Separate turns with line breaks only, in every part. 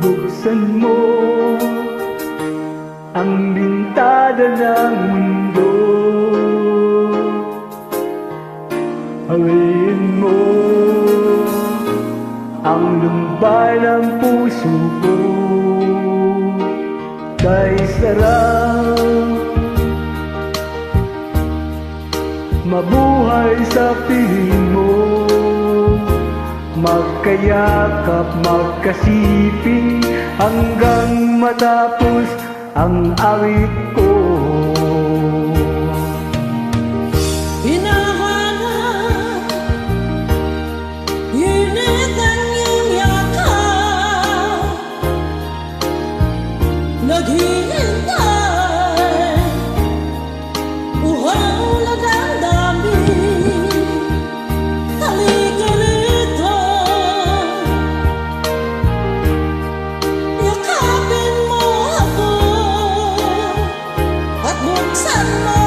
Buksan mo ang bintana ng mundo, hawiin mo ang lumbay ng puso ko. Kay sarap mabuhay sa piling mo, magkayakap, magkasiping hanggang matapos ang awit ko.
Hinahanap, init ang iyong yakap, naghihintay, uhaw na damdamin. Halika rito, yakapin mo ako at buksan mo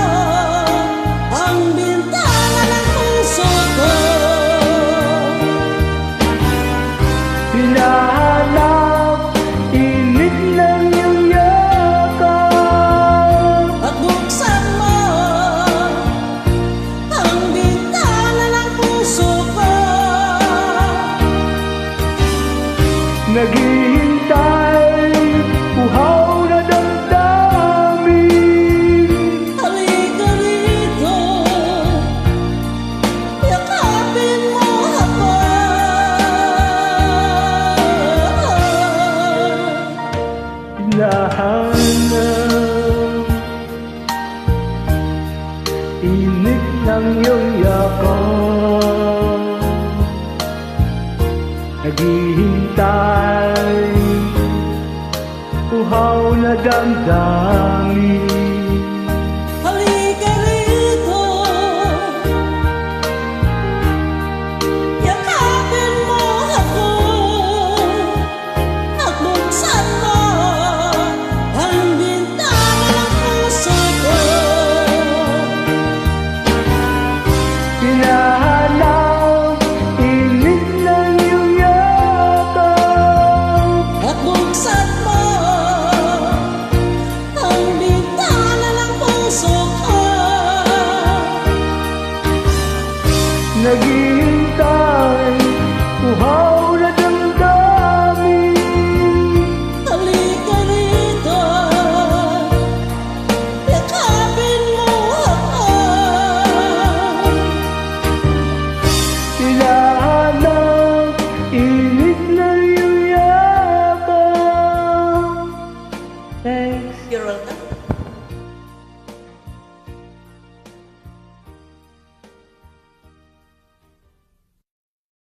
ang bintana ng puso ko.
Hinahanap, init ng iyong yakap,
At buksan mo ang bintana ng puso ko.
naghihintay, uhaw na damdamin.
Halika rito, yakapin mo ako.
Hinahanap, init ng iyong yakap, naghihintay, uhaw na damdamin.